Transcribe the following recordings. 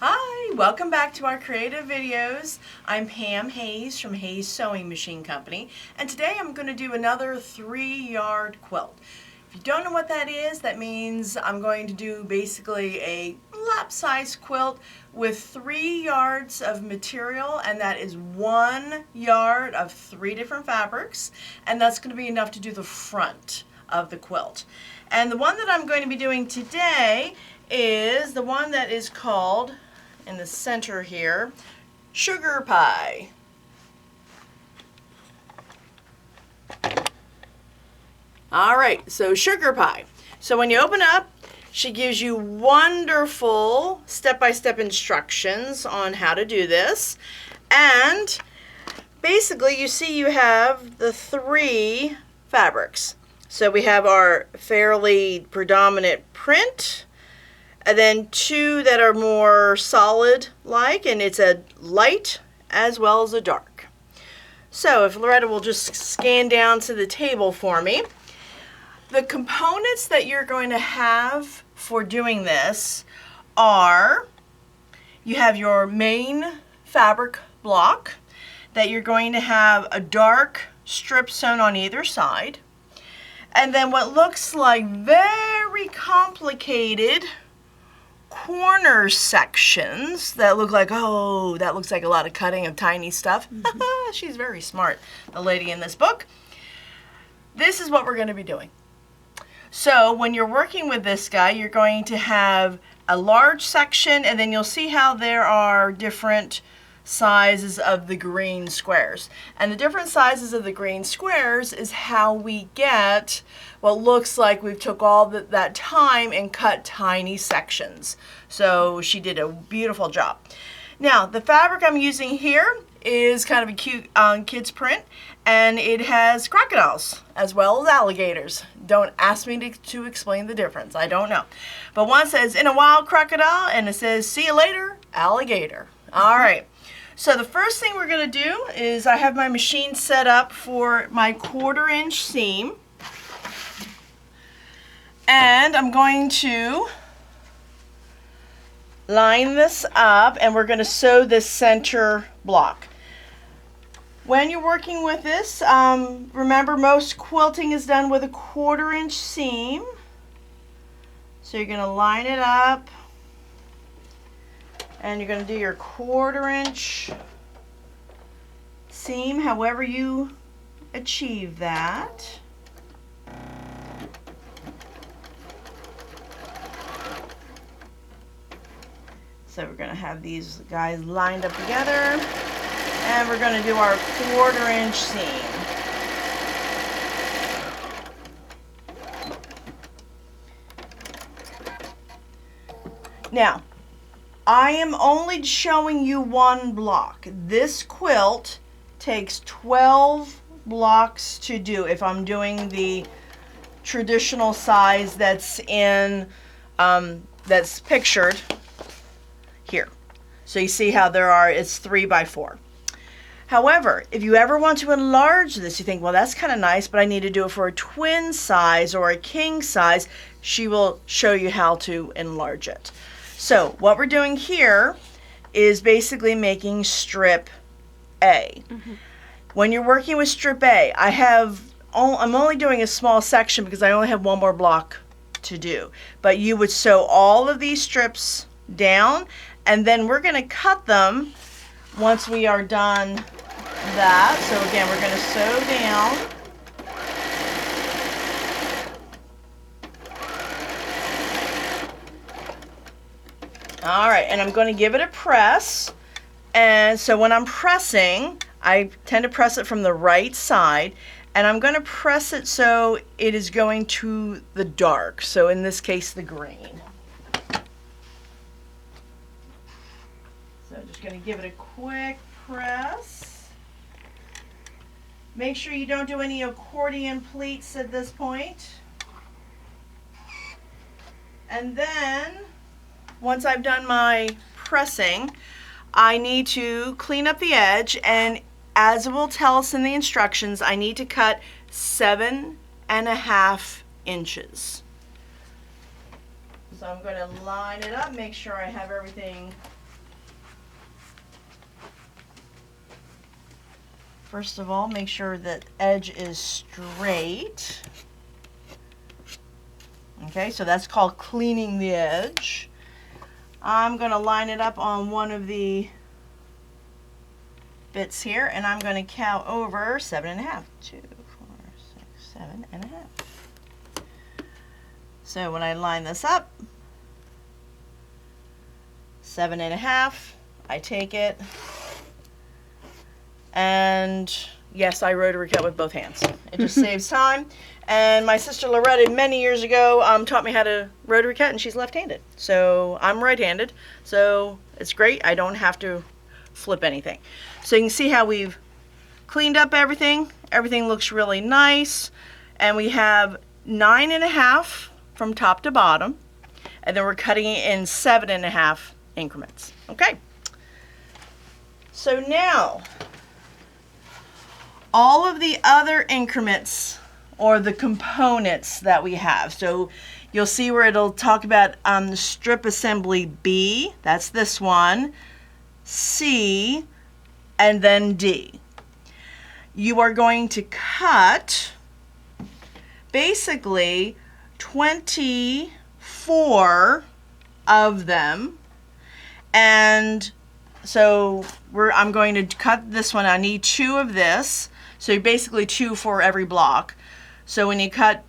Hi, welcome back to our creative videos. I'm Pam Hayes from Hayes Sewing Machine Company, and today I'm going to do another 3-yard quilt. If you don't know what that is, that means I'm going to do basically a lap-size quilt with 3 yards of material, and that is 1 yard of 3 different fabrics, and that's going to be enough to do the front of the quilt. And the one that I'm going to be doing today is the one that is called, in the center here, Sugar Pie. Alright, so Sugar Pie. So when you open up, she gives you wonderful step-by-step instructions on how to do this. And basically you see you have the 3 fabrics. So we have our fairly predominant print, and then 2 that are more solid like, and it's a light as well as a dark. So if Loretta will just scan down to the table for me. The components that you're going to have for doing this are, you have your main fabric block that you're going to have a dark strip sewn on either side. And then what looks like very complicated corner sections that look like, oh, that looks like a lot of cutting of tiny stuff. She's very smart, the lady in this book. This is what we're going to be doing. So when you're working with this guy, you're going to have a large section, and then you'll see how there are different sizes of the green squares. And the different sizes of the green squares is how we get what looks like we've took all that time and cut tiny sections. So she did a beautiful job. Now the fabric I'm using here is kind of a cute kids print, and it has crocodiles as well as alligators. Don't ask me to explain the difference. I don't know. But one says in a wild crocodile, and it says see you later alligator. All right. So the first thing we're going to do is I have my machine set up for my 1/4-inch seam. And I'm going to line this up, and we're going to sew this center block. When you're working with this, remember most quilting is done with a 1/4-inch seam. So you're going to line it up. And you're going to do your 1/4-inch seam, however you achieve that. So we're going to have these guys lined up together, and we're going to do our 1/4-inch seam. Now, I am only showing you one block. This quilt takes 12 blocks to do if I'm doing the traditional size that's in that's pictured here. So you see how it's 3 by 4. However, if you ever want to enlarge this, you think, well, that's kind of nice, but I need to do it for a twin size or a king size, she will show you how to enlarge it. So what we're doing here is basically making strip A. When you're working with strip A, I'm only doing a small section because I only have one more block to do. But you would sew all of these strips down, and then we're going to cut them once we are done that. So again, we're going to sew down. All right, and I'm going to give it a press. And so when I'm pressing, I tend to press it from the right side, and I'm going to press it so it is going to the dark. So in this case, the green. So I'm just going to give it a quick press. Make sure you don't do any accordion pleats at this point. And then, once I've done my pressing, I need to clean up the edge, and as it will tell us in the instructions, I need to cut 7.5 inches. So I'm going to line it up, make sure I have everything First of all, make sure that edge is straight. Okay, so that's called cleaning the edge. I'm going to line it up on one of the bits here, and I'm going to count over 7.5. 2, 4, 6, 7.5. So when I line this up, 7.5, I take it, and yes, I rotary cut with both hands. It just saves time. And my sister Loretta many years ago taught me how to rotary cut, and she's left-handed. So I'm right-handed, so it's great. I don't have to flip anything. So you can see how we've cleaned up everything. Everything looks really nice. And we have 9.5 from top to bottom. And then we're cutting it in 7.5 increments. Okay. So now, all of the other increments or the components that we have. So you'll see where it'll talk about strip assembly B, that's this one, C, and then D. You are going to cut basically 24 of them, and so I'm going to cut this one. I need 2 of this, so basically 2 for every block. So when you cut,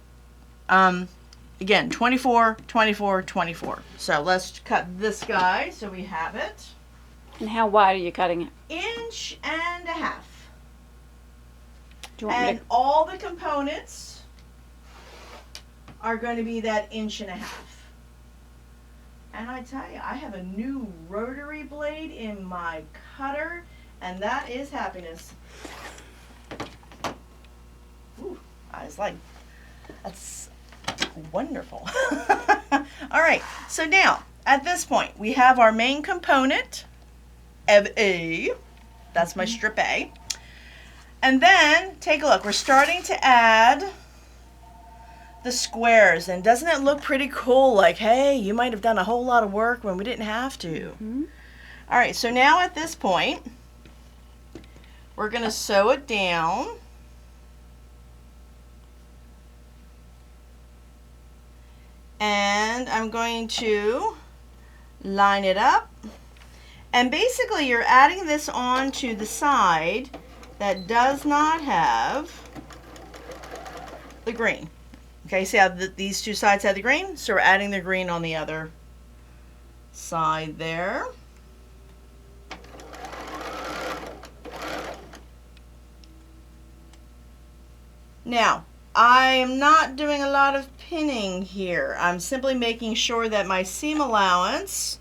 again, 24, 24, 24. So let's cut this guy so we have it. And how wide are you cutting it? 1.5 inches. Do you want And all the components are going to be that 1.5 inches. And I tell you, I have a new rotary blade in my cutter, and that is happiness. Ooh, I was like, that's wonderful. All right, so now at this point we have our main component of A. That's my strip A. And then take a look. We're starting to add the squares, and doesn't it look pretty cool? Like, hey, you might have done a whole lot of work when we didn't have to. Mm-hmm. All right, so now at this point we're going to sew it down. And I'm going to line it up. And basically you're adding this onto the side that does not have the green. Okay, see how these two sides have the green? So we're adding the green on the other side there. Now, I am not doing a lot of pinning here. I'm simply making sure that my seam allowance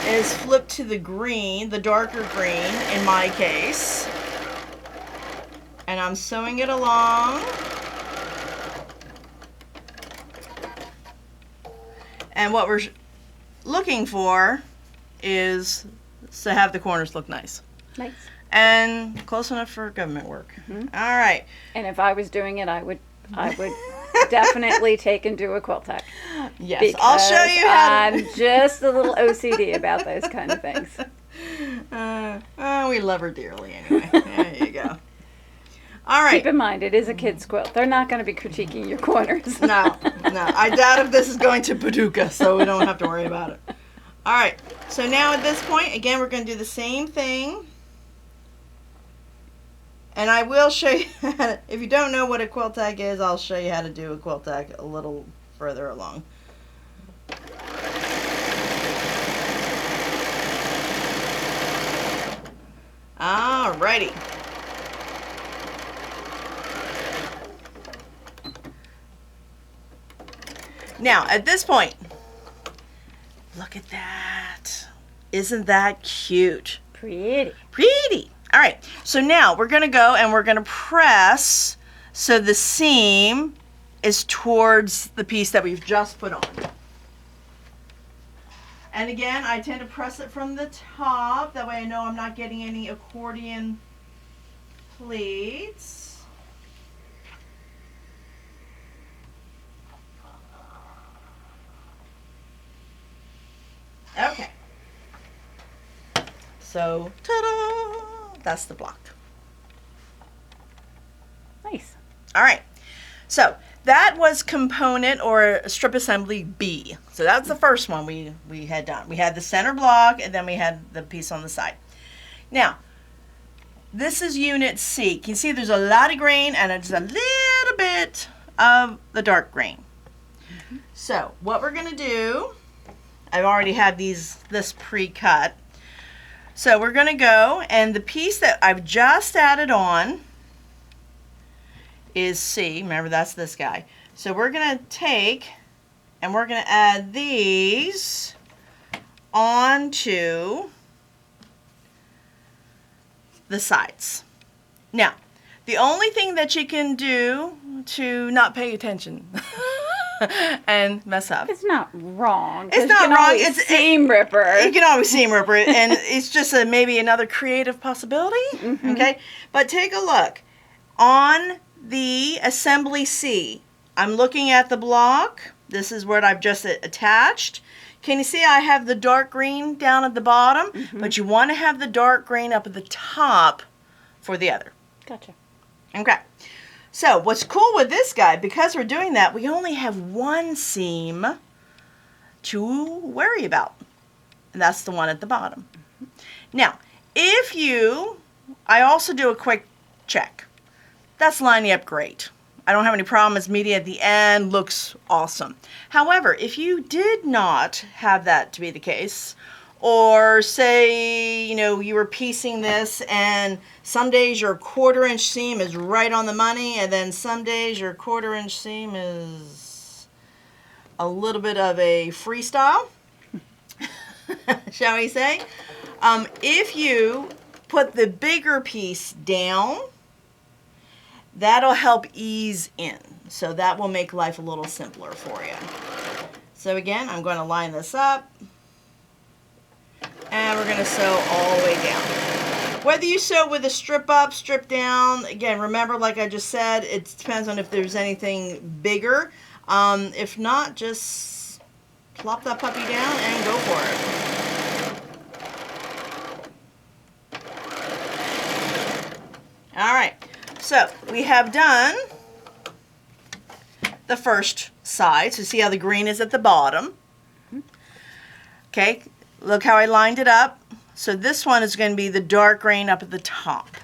is flipped to the green, the darker green in my case. And I'm sewing it along. And what we're looking for is to have the corners look nice. Nice. And close enough for government work. Mm-hmm. All right. And if I was doing it, I would definitely take and do a quilt tack. Yes, I'll show you how to... I'm just a little OCD about those kind of things. We love her dearly anyway. There you go. All right. Keep in mind, it is a kid's quilt. They're not going to be critiquing your corners. No. I doubt if this is going to Paducah, so we don't have to worry about it. All right. So now at this point, again, we're going to do the same thing. And I will show you, if you don't know what a quilt tack is, I'll show you how to do a quilt tack a little further along. Alrighty. Now, at this point, look at that. Isn't that cute? Pretty. Pretty. All right, so now we're going to go and we're going to press so the seam is towards the piece that we've just put on. And again, I tend to press it from the top. That way I know I'm not getting any accordion pleats. Okay. So, ta-da! That's the block. Nice. All right. So that was component or strip assembly B. So that's the first one we had done. We had the center block and then we had the piece on the side. Now, this is unit C. You can see there's a lot of green and it's a little bit of the dark green. Mm-hmm. So what we're going to do, I've already had this pre-cut. So we're going to go, and the piece that I've just added on is C. Remember, that's this guy. So we're going to take and we're going to add these onto the sides. Now, the only thing that you can do to not pay attention and mess up. It's not wrong. It's not wrong. It's seam ripper. You can always seam ripper it, and it's just maybe another creative possibility. Mm-hmm. Okay, but take a look on the assembly C. I'm looking at the block. This is what I've just attached. Can you see I have the dark green down at the bottom? Mm-hmm. But you want to have the dark green up at the top for the other. Gotcha. Okay. So what's cool with this guy, because we're doing that, we only have one seam to worry about. And that's the one at the bottom. Mm-hmm. Now, I also do a quick check. That's lining up great. I don't have any problems. Media at the end looks awesome. However, if you did not have that to be the case, or say, you were piecing this and some days your 1/4 inch seam is right on the money, and then some days your 1/4 inch seam is a little bit of a freestyle, shall we say. If you put the bigger piece down, that'll help ease in. So that will make life a little simpler for you. So again, I'm going to line this up. And we're going to sew all the way down. Whether you sew with a strip up, strip down, again, remember, like I just said, it depends on if there's anything bigger. If not, just plop that puppy down and go for it. All right. So we have done the first side. So see how the green is at the bottom. Okay, look how I lined it up. So this one is going to be the dark green up at the top.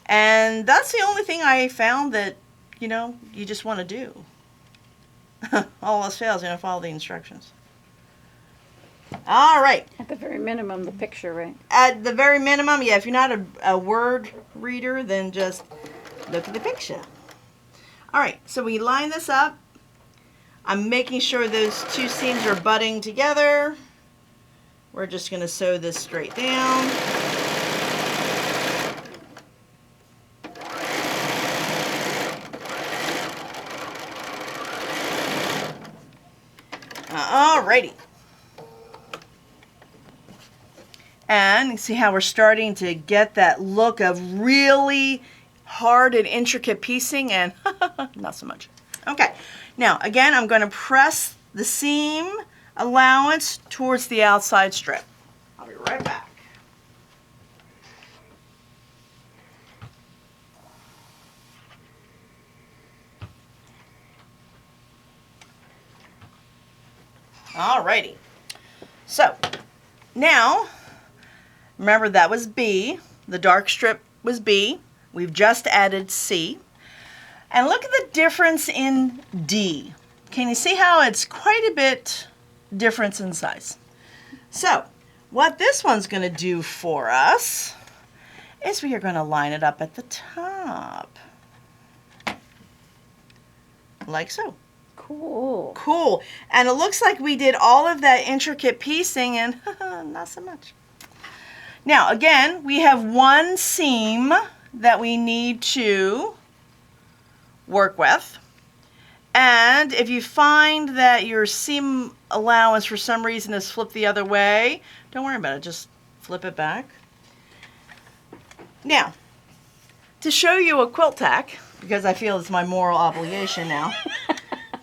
And that's the only thing I found that, you just want to do. All else fails, follow the instructions. All right. At the very minimum, the picture, right? At the very minimum, yeah, if you're not a word reader, then just look at the picture. All right, so we line this up. I'm making sure those two seams are butting together. We're just going to sew this straight down. Alrighty. And you see how we're starting to get that look of really hard and intricate piecing, and not so much. Okay, now again, I'm going to press the seam allowance towards the outside strip. I'll be right back. Alrighty. So now, remember that was B. The dark strip was B. We've just added C. And look at the difference in D. Can you see how it's quite a bit difference in size? So what this one's going to do for us is we are going to line it up at the top. Like so. Cool. Cool. And it looks like we did all of that intricate piecing and not so much. Now again, we have one seam that we need to work with. And if you find that your seam allowance for some reason is flipped the other way, don't worry about it, just flip it back. Now, to show you a quilt tack, because I feel it's my moral obligation now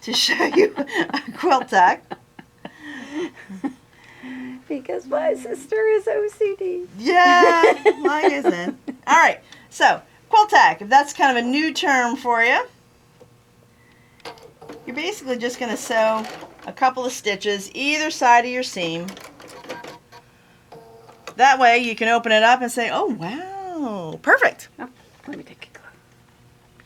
to show you a quilt tack. Because my sister is OCD. Yeah, like I said. All right, so quilt tack, if that's kind of a new term for you, you're basically just going to sew a couple of stitches either side of your seam. That way you can open it up and say, oh, wow, perfect. Oh, let me take a look.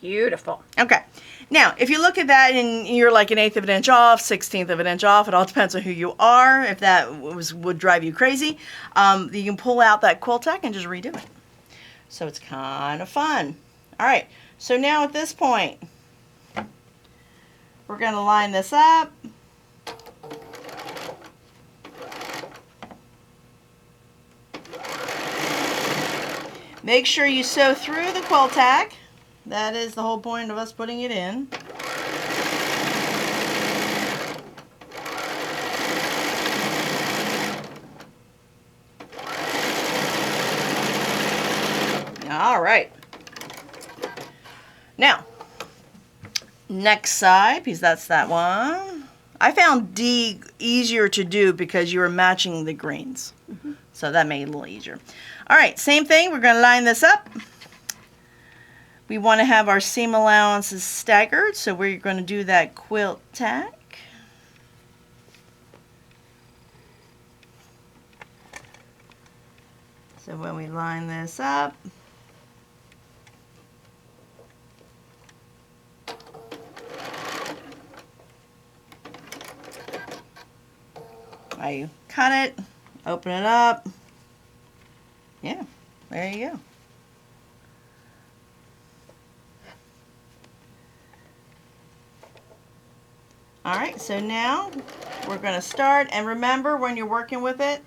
Beautiful. Okay. Now, if you look at that and you're like 1/8 of an inch off, 1/16 of an inch off, it all depends on who you are. If that would drive you crazy, you can pull out that quilt tack and just redo it. So it's kind of fun. All right. So now at this point, we're going to line this up. Make sure you sew through the quilt tack. That is the whole point of us putting it in. All right. Now, next side, because that's that one. I found D easier to do because you were matching the greens. So that made it a little easier. All right, same thing. We're going to line this up. We want to have our seam allowances staggered, so we're going to do that quilt tack. So when we line this up, I cut it, open it up. Yeah, there you go. All right, so now we're going to start, and remember when you're working with it,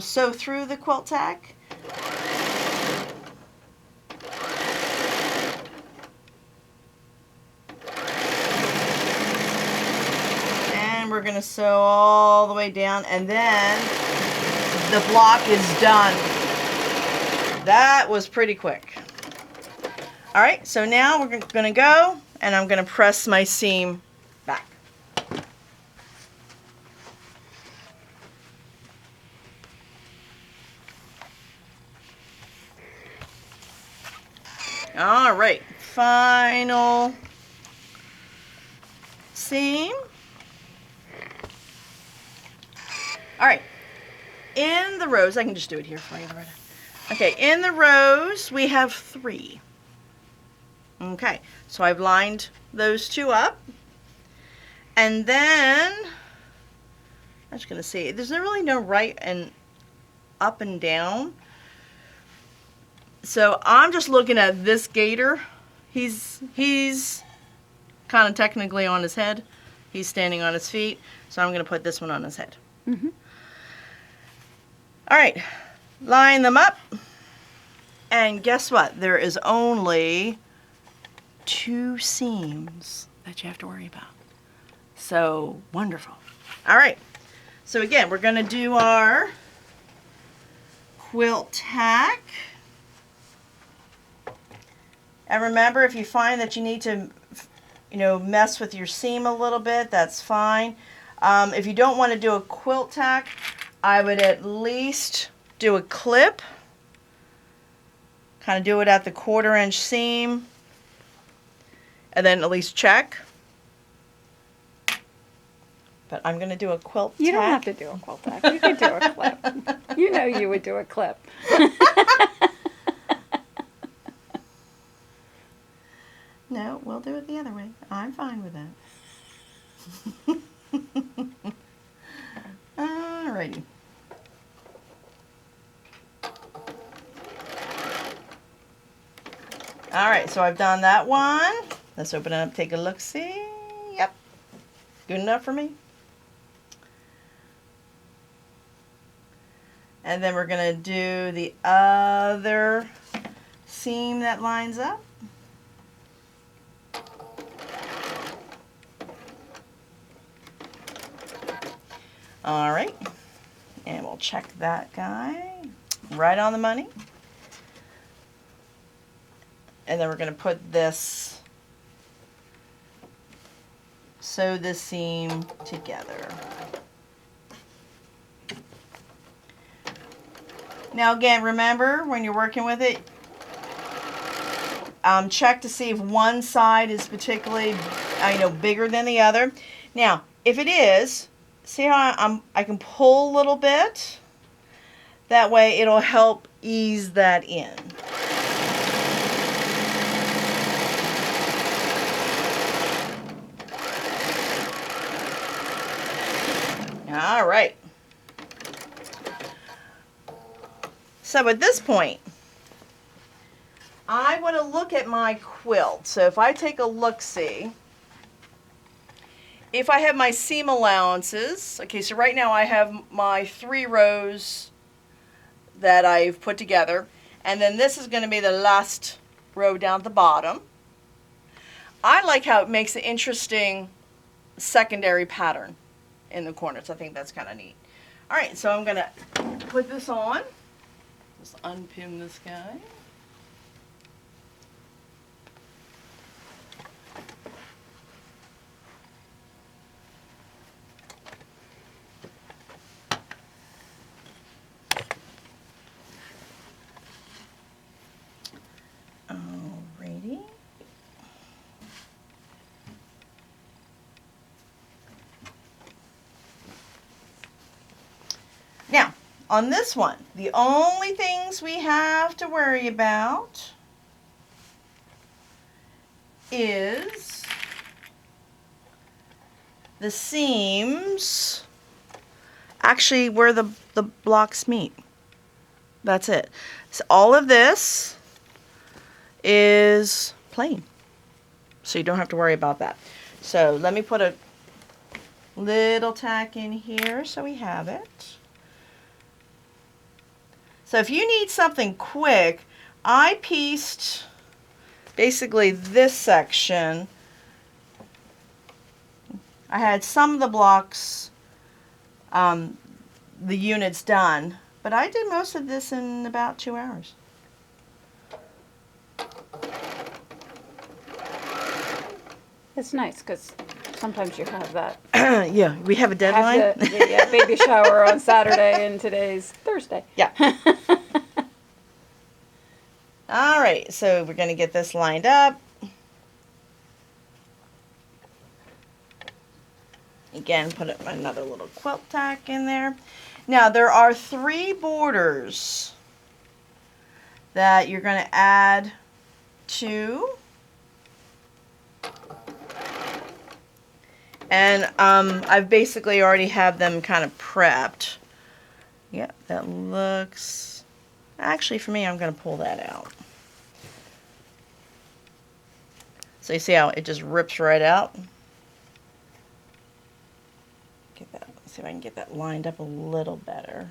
sew through the quilt tack. And we're going to sew all the way down, and then the block is done. That was pretty quick. All right, so now we're going to go, and I'm going to press my seam back. All right, final seam. All right, in the rows, I can just do it here for you, Loretta. Okay, in the rows, we have 3. Okay, so I've lined those 2 up. And then, I'm just going to see, there's really no right and up and down. So I'm just looking at this gator. He's kind of technically on his head. He's standing on his feet. So I'm going to put this one on his head. Mm-hmm. All right, line them up. And guess what? There is only 2 seams that you have to worry about. So wonderful. All right, so again, we're going to do our quilt tack. And remember, if you find that you need to, mess with your seam a little bit, that's fine. If you don't want to do a quilt tack, I would at least do a clip. Kind of do it at the 1/4 inch seam. And then at least check. But I'm going to do a quilt tack. You don't have to do a quilt tack. You can do a clip. You know you would do a clip. No, we'll do it the other way. I'm fine with that. Alrighty. Alright, so I've done that one. Let's open it up, take a look-see. Yep. Good enough for me. And then we're going to do the other seam that lines up. All right, and we'll check that guy right on the money. And then we're going to put this, sew this seam together. Now again, remember when you're working with it, check to see if one side is particularly, bigger than the other. Now, if it is, see how I can pull a little bit? That way it'll help ease that in. All right. So at this point, I want to look at my quilt. So if I take a look-see, if I have my seam allowances, okay, so right now I have my 3 rows that I've put together, and then this is going to be the last row down at the bottom. I like how it makes an interesting secondary pattern in the corners. I think that's kind of neat. All right, so I'm going to put this on. Just unpin this guy. Alrighty. Now, on this one, the only things we have to worry about is the seams, actually where the blocks meet. That's it. So all of this is plain, so you don't have to worry about that. So let me put a little tack in here so we have it. So if you need something quick, I pieced basically this section. I had some of the blocks, the units done, but I did most of this in about 2 hours. It's nice because sometimes you have that. Yeah, we have a deadline. Have the baby shower on Saturday, and today's Thursday. Yeah. All right, so we're going to get this lined up. Again, put another little quilt tack in there. Now, there are 3 borders that you're going to add to. And I've basically already have them kind of prepped. Yep, that looks... Actually, for me, I'm going to pull that out. So you see how it just rips right out? Get that. Let's see if I can get that lined up a little better.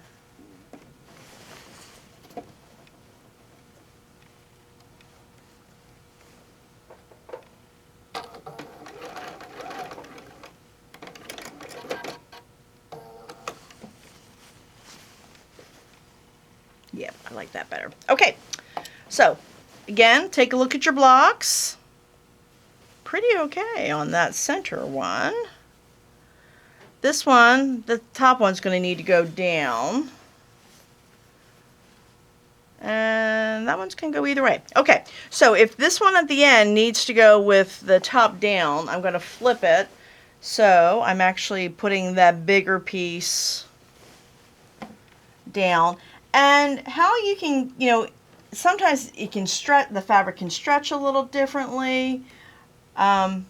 Yep, I like that better. Okay, so again, take a look at your blocks. Pretty okay on that center one. This one, the top one's going to need to go down. And that one's can go either way. Okay, so if this one at the end needs to go with the top down, I'm going to flip it. So I'm actually putting that bigger piece down. And how you can, sometimes it can stretch, the fabric can stretch a little differently. How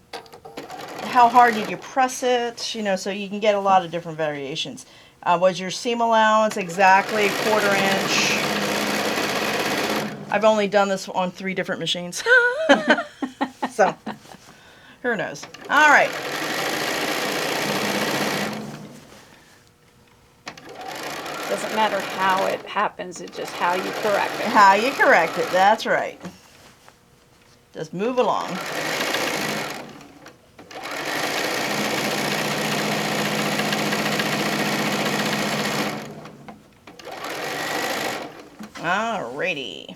hard did you press it? So you can get a lot of different variations. Was your seam allowance exactly 1/4 inch? I've only done this on 3 different machines. So, who knows? All right. Doesn't matter how it happens, it's just how you correct it. How you correct it, that's right. Just move along. Alrighty.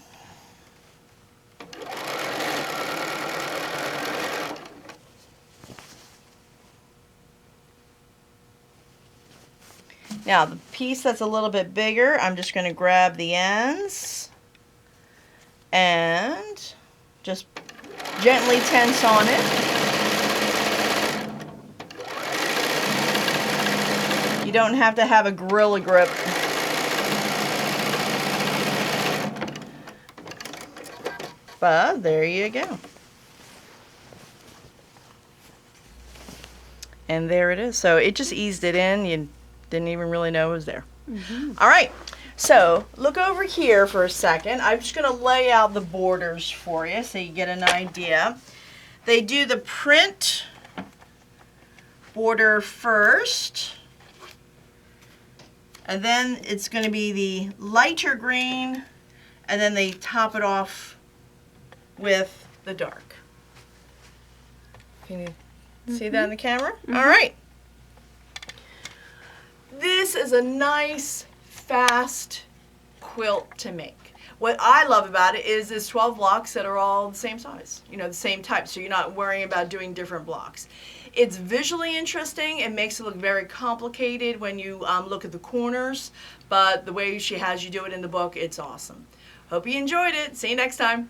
Now the piece that's a little bit bigger, I'm just going to grab the ends and just gently tense on it. You don't have to have a gorilla grip. But there you go. And there it is. So it just eased it in. You didn't even really know it was there. Mm-hmm. All right. So look over here for a second. I'm just going to lay out the borders for you so you get an idea. They do the print border first. And then it's going to be the lighter green. And then they top it off with the dark. Can you see that in the camera? Mm-hmm. All right. This is a nice, fast quilt to make. What I love about it is there's 12 blocks that are all the same size, you know, the same type, so you're not worrying about doing different blocks. It's visually interesting. It makes it look very complicated when you look at the corners, but the way she has you do it in the book, it's awesome. Hope you enjoyed it. See you next time.